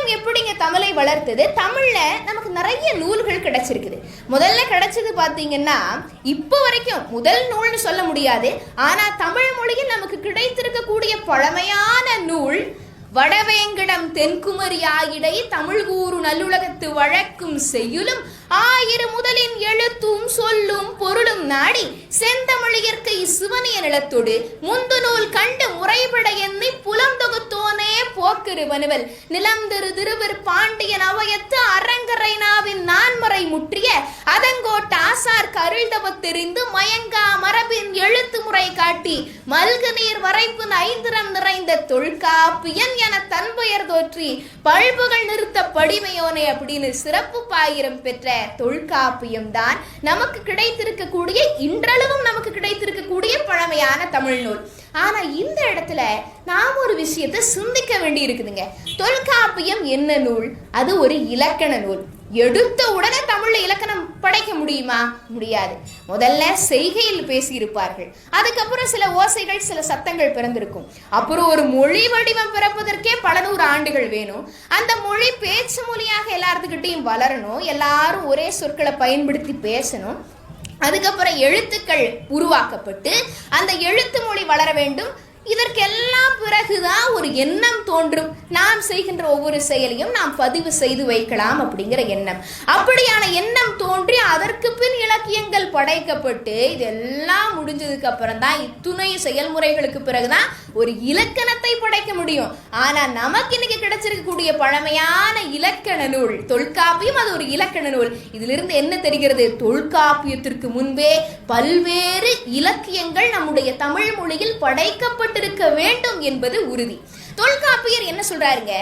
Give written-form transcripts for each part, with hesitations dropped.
சங்கம் எப்படிங்க தமிழை வளர்த்தது? தமிழ்ல நமக்கு நிறைய நூல்கள் கிடைச்சிருக்குது. முதல்ல கிடைச்சது பாத்தீங்கன்னா இப்போ வரைக்கும் முதல் நூல்னு சொல்ல முடியாது, ஆனா தமிழ் மொழியில் நமக்கு கிடைத்திருக்கக்கூடிய பழமையான நூல் வடவேங்கடம் தென்குமரி ஆயிடை தமிழ் கூறு நல்லுலகத்து வழக்கும் செய்யுளும் ஆயிரு முதலின் எழுத்தும் சொல்லும் பொருளும் நாடி செந்தமிழியற்கை சிவனிய நிலத்தோடு முந்து நூல் கண்டு முறைபட எண்ணி புலம் தொகுத்தோனே போக்கிரு வனுவல் நிலம் திரு திருவர் பாண்டியன் அவையத்து அரங்கரை நாவின் நான்மறை முற்றிய அதங்கோட்ட ஆசார் கருள்தவ தெரிந்து மயங்கா மரபின் எழுத்து முறை காட்டி மல்கு நீர் வரைப்பின் ஐந்திரம் நிறைந்த தொல்காப்பியன் என தன்பெயர் தோற்றி பல்புகள் நிறுத்த படிமையோனே அப்படின்னு சிறப்பு பாயிரம் பெற்ற தொல்காப்பியம் தான் நமக்கு கிடைத்திருக்கக்கூடிய, இன்றளவும் நமக்கு கிடைத்திருக்கக்கூடிய பழமையான தமிழ் நூல். ஆனா இந்த இடத்துல நாம் ஒரு விஷயத்தை சிந்திக்க வேண்டி இருக்குதுங்க. தொல்காப்பியம் என்ன நூல்? அது ஒரு இலக்கண நூல். எடுத்த உடனே தமிழ்ல இலக்கணம் படைக்க முடியுமா? முடியாது. முதல்ல செய்கையில் பேசியிருப்பார்கள், அதுக்கப்புறம் சில ஓசைகள் சில சத்தங்கள் பிறந்திருக்கும், அப்புறம் ஒரு மொழி வடிவம் பிறப்பதற்கே பல நூறு ஆண்டுகள் வேணும். அந்த மொழி பேச்சு மொழியாக எல்லாத்துக்கிட்டையும் வளரணும், எல்லாரும் ஒரே சொற்களை பயன்படுத்தி பேசணும். அதுக்கப்புறம் எழுத்துக்கள் உருவாக்கப்பட்டு அந்த எழுத்து மொழி வளர வேண்டும். இதற்கெல்லாம் பிறகுதான் ஒரு எண்ணம் தோன்றும். நாம் செய்கின்ற ஒவ்வொரு செயலையும் நாம் பதிவு செய்து வைக்கலாம் அப்படிங்கிற எண்ணம். அப்படியான எண்ணம் தோன்றி அதற்கு பின் இலக்கியங்கள் படைக்கப்பட்டு இதெல்லாம் முடிஞ்சதுக்கு அப்புறம் தான் இத்துணை செயல்முறைகளுக்கு பிறகுதான் ஒரு இலக்கணத்தை படைக்க முடியும். ஆனா நமக்கு இன்னைக்கு கிடைச்சிருக்கக்கூடிய பழமையான இலக்கண நூல் தொல்காப்பியம், அது ஒரு இலக்கண நூல். இதிலிருந்து என்ன தெரிகிறது? தொல்காப்பியத்திற்கு முன்பே பல்வேறு இலக்கியங்கள் நம்முடைய தமிழ் மொழியில் படைக்கப்பட்டு இருக்க வேண்டும் என்பது உறுதி. தொல்காப்பியர் என்ன சொல்றாருங்க?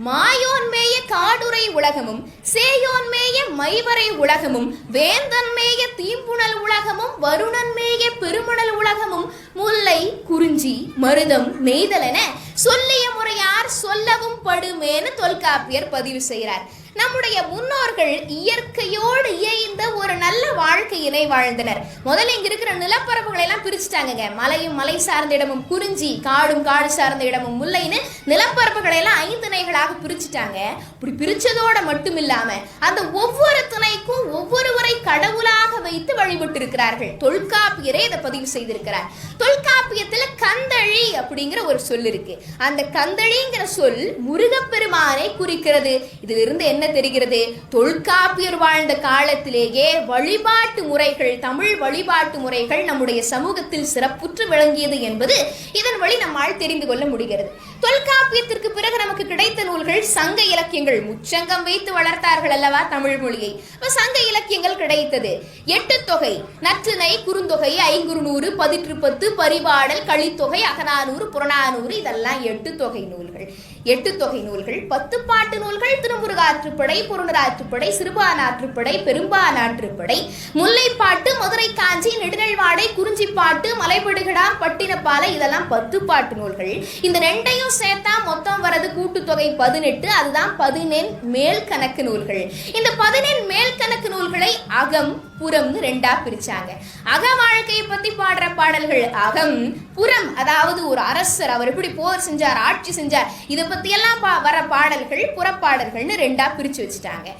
மாயோன்மேய காடுரை உலகமும் சேயோன்மேய மைவரை உலகமும் வேந்தன்மேய தீம்புணல் உலகமும் வருணன்மேய பெருமணல் உலகமும் முல்லை குறிஞ்சி மருதம் நெய்தலென சொல்லிய முறையார் சொல்லவும் படுமேன்னு தொல்காப்பியர் பதிவு செய்கிறார். நம்முடைய முன்னோர்கள் இயற்கையோடு இயைந்த ஒரு நல்ல வாழ்க்கையினை வாழ்ந்தனர். முதல்ல இங்க இருக்கிற நிலப்பரப்புகளை எல்லாம் பிரிச்சுட்டாங்க. மலையும் மலை சார்ந்த இடமும் குறிஞ்சி, காடும் காடு சார்ந்த இடமும் முல்லைன்னு நிலப்பரப்புகளை எல்லாம் 5 திணைகளாக பிரிச்சுட்டாங்க. இப்படி பிரிச்சதோட மட்டும் இல்லாம அந்த ஒவ்வொரு திணைக்கும் ஒவ்வொருவரை கடவுளாக வைத்து வழிபட்டு இருக்கிறார்கள். தொல்காப்பியரே இதை பதிவு செய்திருக்கிறார். தொல்காப்பியத்துல கந்தழி அப்படிங்கிற ஒரு சொல் இருக்கு. அந்த கந்தழிங்கிற சொல் முருகப்பெருமானை குறிக்கிறது. இதுல இருந்து என்ன தெரிகிறது? தொல்காப்பியர் வாழ்ந்த காலத்திலேயே வழிபாட்டு முறைகள், தமிழ் வழிபாட்டு முறைகள் நம்முடைய சமூகத்தில் சிறப்புற்று விளங்கியது என்பது இதன் வழி நம்மால் தெரிந்து கொள்ள முடிகிறது. தொல்காப்பியத்திற்கு பிறகு நமக்கு கிடைத்த நூல்கள் சங்க இலக்கியங்கள். முச்சங்கம் வைத்து வளர்த்தார்கள் அல்லவா தமிழ் மொழியை. சங்க இலக்கியங்கள் கிடைத்தது. 8 தொகை, நற்றிணை, குறுந்தொகை, ஐங்குறுநூறு, பதிற்றுப்பத்து, பரிபாடல், கலித்தொகை, அகநானூறு, புறநானூறு, இதெல்லாம் 8 தொகை நூல்கள். 8 தொகை நூல்கள், 10 பாட்டு நூல்கள், திருமுருகாற்றுப்படை, புறநூறாற்றுப்படை, சிறுபானாற்றுப்படை, பெரும்பானாற்றுப்படை, முல்லைப்பாட்டு, மதுரை காஞ்சி, நெடுநல்வாடை, குறிஞ்சிப்பாட்டு, மலைபடுகடா, பட்டினப்பாலை, இதெல்லாம் 10 பாட்டு நூல்கள். இந்த 2ஐயும் சேர்த்தா மொத்தம் வரது கூட்டுத்தொகை 18. அதுதான் 14 மேல் கணக்கு நூல்கள். இந்த 14 மேல் கணக்கு நூல்களை அகம் புறம்னு 2ஆ பிரிச்சாங்க. அக வாழ்க்கையை பத்தி பாடுற பாடல்கள் அகம், புறம் அதாவது ஒரு அரசர் அவர் எப்படி போர் செஞ்சார், ஆட்சி செஞ்சார், இதை பத்தி எல்லாம் வர பாடல்கள் புறப்பாடல்கள்னு 2ஆ பிரிச்சு வச்சுட்டாங்க.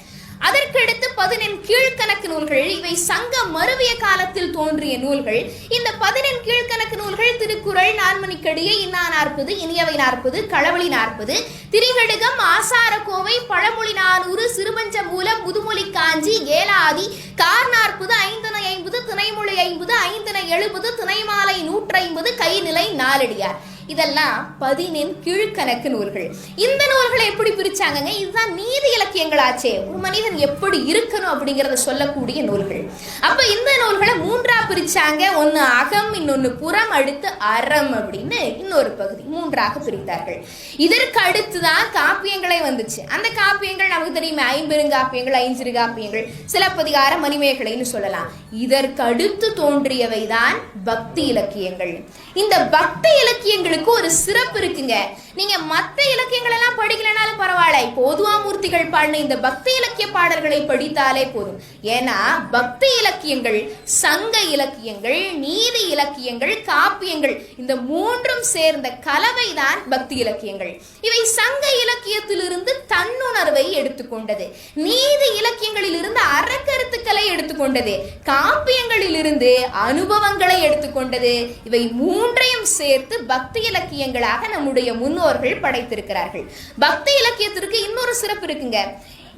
அதற்கடுத்து 14 கீழ்கணக்கு நூல்கள். இவை சங்கம் மருவிய காலத்தில் தோன்றிய நூல்கள். இந்த 14 கீழ்கணக்கு நூல்கள் திருக்குறள், நான்மணிக்கடிகை, இன்னா 40, இனியவை 40, களவழி 40, திரிகடுகம், ஆசாரக்கோவை, பழமொழி 400, சிறுபஞ்ச மூலம், முதுமொழி காஞ்சி, ஏலாதி, கார் 40, ஐந்தனை 50, திணைமொழி 50, ஐந்தனை 70, திணைமாலை 150, கைநிலை 4 அடியார். இதெல்லாம் 14 கீழ்கணக்கு நூல்கள். இந்த நூல்களை எப்படி பிரிச்சாங்க? இதுதான் நீதி இலக்கியங்களாச்சே. ஒரு மனிதன் எப்படி இருக்கணும் அப்படிங்கறத சொல்லக்கூடிய நூல்கள். அப்ப இந்த நூல்களை 3ஆ பிரிச்சாங்க. ஒன்னு அகம், இன்னொன்னு புறம், அடுத்து அறம் அப்படின்னு இன்னொரு பகுதி 3ஆக பிரித்தார்கள். இதற்கு அடுத்துதான் காப்பியங்களே வந்துச்சு. அந்த காப்பியங்கள் நமக்கு தெரியுமே, ஐம்பெருங்காப்பியங்கள், ஐஞ்சிறுகாப்பியங்கள், சிலப்பதிகாரம், மணிமேகலைன்னு சொல்லலாம். இதற்கு அடுத்து தோன்றியவைதான் பக்தி இலக்கியங்கள். இந்த பக்தி இலக்கியங்களுக்கு ஒரு சிறப்பு இருக்குங்க. நீங்க மற்ற இலக்கியங்கள் எல்லாம் படிக்கலனாலும் பரவாயில்ல, பொதுவாமூர்த்திகள் பாடின இந்த பக்தி இலக்கிய பாடல்களை படித்தாலே போதும். ஏன்னா பக்தி இலக்கியங்கள், சங்க இலக்கியங்கள், நீதி இலக்கியங்கள், காப்பியங்கள், இந்த 3ம் சேர்ந்த கலவைதான் பக்தி இலக்கியங்கள். இவை சங்க இலக்கியத்திலிருந்து தன்னுணர்வு உணர்வை எடுத்துக்கொண்டது. நீதி இலக்கியங்களில் இருந்து அறக்கருத்துக்களை எடுத்துக்கொண்டது. காப்பியங்களில் இருந்து அனுபவங்களை எடுத்துக்கொண்டது. இவை மூன்றையும் சேர்த்து பக்தி இலக்கியங்களாக நம்முடைய முன்னோர்கள் படைத்திருக்கிறார்கள். பக்தி இலக்கியத்திற்கு இன்னொரு சிறப்பு இருக்குங்க.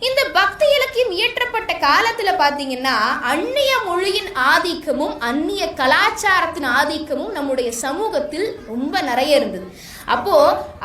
இந்த பக்தி இலக்கியம் இயற்றப்பட்ட காலத்துல பாத்தீங்கன்னா அந்நிய மொழியின் ஆதிக்கமும் அந்நிய கலாச்சாரத்தின் ஆதிக்கமும் நம்முடைய சமூகத்தில் ரொம்ப நிறைய இருந்தது. அப்போ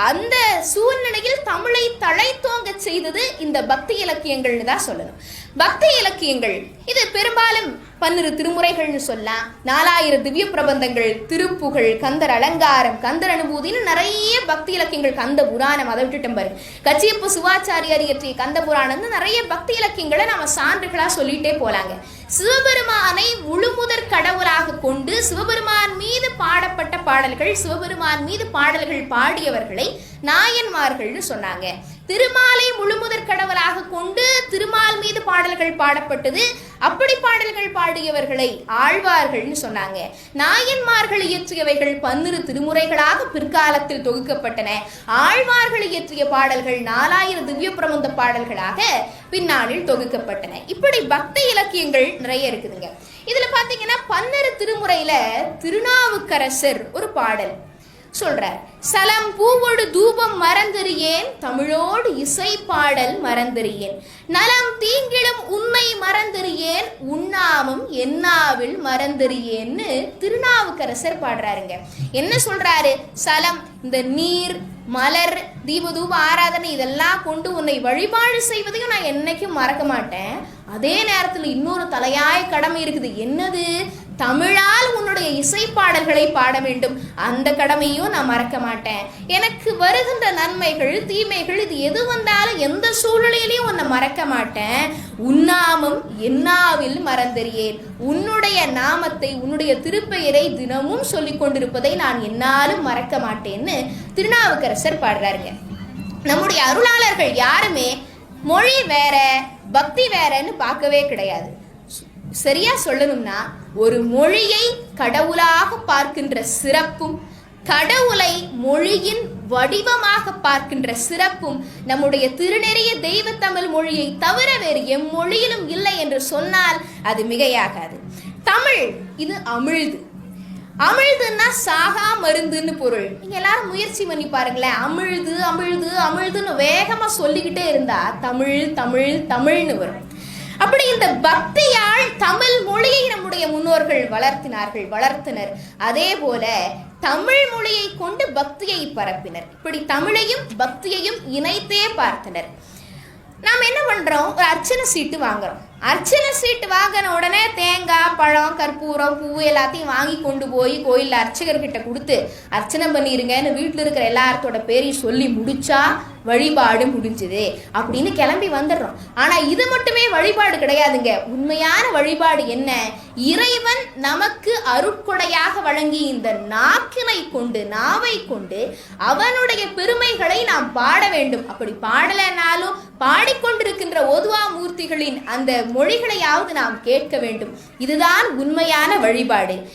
அந்த சூழ்நிலையில் தமிழை தழைத்தோங்க செய்தது இந்த பக்தி இலக்கியங்கள்னு தான் சொல்லணும். பக்தி இலக்கியங்கள் இது பெரும்பாலும் 12 திருமுறைகள்னு சொல்லலாம், 4000 திவ்ய பிரபந்தங்கள், திருப்புகழ், கந்தர் அலங்காரம், கந்தர் அனுபூதினு நிறைய பக்தி இலக்கியங்கள், கந்த புராணம், அதை விட்டுட்டும் பாரு, கச்சியப்ப சிவாச்சாரியார் இயற்றிய கந்த புராணம், நிறைய பக்தி இலக்கியங்களை நம்ம சான்றுகளா சொல்லிட்டே போலாங்க. சிவபெருமானை முழுமுதற் கடவுளாக கொண்டு சிவபெருமான் மீது பாடப்பட்ட பாடல்கள், சிவபெருமான் மீது பாடல்கள் பாடியவர்களை நாயன்மார்கள்னு சொன்னாங்க. திருமாலை முழுமுதற் கடவுளாக கொண்டு திருமால் மீது பாடல்கள் பாடப்பட்டது, அப்படி பாடல்கள் பாடியவர்களை ஆழ்வார்கள்னு சொன்னாங்க. நாயன்மார்கள் இயற்றியவைகள் 12 திருமுறைகளாக பிற்காலத்தில் தொகுக்கப்பட்டன. ஆழ்வார்கள் இயற்றிய பாடல்கள் 4000 திவ்ய பிரபந்த பாடல்களாக பின்னாளில் தொகுக்கப்பட்டன. இப்படி பக்தி இலக்கியங்கள் நிறைய இருக்குதுங்க. இதுல பாத்தீங்கன்னா 12 திருமுறையில திருநாவுக்கரசர் ஒரு பாடல் சொல்றார். சலம் பூவோடு தூபம் மறந்தறியேன், தமிழோடு இசை பாடல் மறந்தறியேன், நலம் தீங்கிலும் உண்மை மறந்தறியேன், உண்ணாமும் என்னாவில் மறந்தறியேன்னு திருநாவுக்கரசர் பாடுறாருங்க. என்ன சொல்றாரு? சலம், இந்த நீர், மலர், தீபதூப ஆராதனை இதெல்லாம் கொண்டு உன்னை வழிபாடு செய்வதையும் நான் என்னைக்கும் மறக்க மாட்டேன். அதே நேரத்தில் இன்னொரு தலையாய கடமை இருக்குது. என்னது? தமிழால் உன்னுடைய இசைப்பாடல்களை பாட வேண்டும். அந்த கடமையும் நான் மறக்க மாட்டேன். எனக்கு வருகின்ற நன்மைகள், தீமைகள், இது எது வந்தாலும் எந்த சூழ்நிலையிலையும் உன்னை மறக்க மாட்டேன். உன்னாமம் என்னாவில் மறந்தறியேன், உன்னுடைய நாமத்தை, உன்னுடைய திருப்பெயரை தினமும் சொல்லிக் கொண்டிருப்பதை நான் என்னாலும் மறக்க மாட்டேன்னு திருநாவுக்கரசர் பாடுறாருங்க. நம்முடைய அருளாளர்கள் யாருமே மொழி வேற பக்தி வேறன்னு பார்க்கவே கிடையாது. சரியா சொல்லணும்னா ஒரு மொழியை கடவுளாக பார்க்கின்ற சிறப்பும் கடவுளை மொழியின் வடிவமாக பார்க்கின்ற சிறப்பும் நம்முடைய திருநெறிய தெய்வ தமிழ் மொழியை தவிர வேறு எம்மொழியிலும் இல்லை என்று சொன்னால் அது மிகையாகாது. தமிழ் இது அமிழ்து. அமிழ்துன்னா சாகா மருந்துன்னு பொருள். நீங்க எல்லாரும் முயற்சி பண்ணி பாருங்களேன். அமிழ்து அமிழ்து அமிழ்துன்னு வேகமா சொல்லிக்கிட்டே இருந்தா தமிழ் தமிழ் தமிழ்னு வரும். அப்படி இந்த பக்தியால் தமிழ் மொழியை நம்முடைய முன்னோர்கள் வளர்த்தனர். அதே போல தமிழ் மொழியை கொண்டு பக்தியை பரப்பினர். இப்படி தமிழையும் பக்தியையும் இணைத்தே பார்த்தனர். நாம் என்ன பண்றோம்? ஒரு அர்ச்சனை சீட்டு வாங்குறோம். அர்ச்சனை சீட்டு வாங்கின உடனே தேங்காய், பழம், கற்பூரம், பூ எல்லாத்தையும் வாங்கி கொண்டு போய் கோயிலில் அர்ச்சகர்கிட்ட கொடுத்து அர்ச்சனை பண்ணிருங்கன்னு வீட்டில் இருக்கிற எல்லாத்தோட பேரையும் சொல்லி முடிச்சா வழிபாடு முடிஞ்சுது அப்படின்னு கிளம்பி வந்துடுறோம். ஆனா இது மட்டுமே வழிபாடு கிடையாதுங்க. உண்மையான வழிபாடு என்ன? இறைவன் நமக்கு அருட்கொடையாக வழங்கி இந்த நாக்கினை கொண்டு, நாவை கொண்டு அவனுடைய பெருமைகளை நாம் பாட வேண்டும். அப்படி பாடலைனாலும் பாடிக்கொண்டிருக்கின்ற ஓதுவா மூர்த்திகளின் அந்த மொழிகளையாவது நாம் கேட்க வேண்டும். இதுதான் உண்மையான வழிபாடு.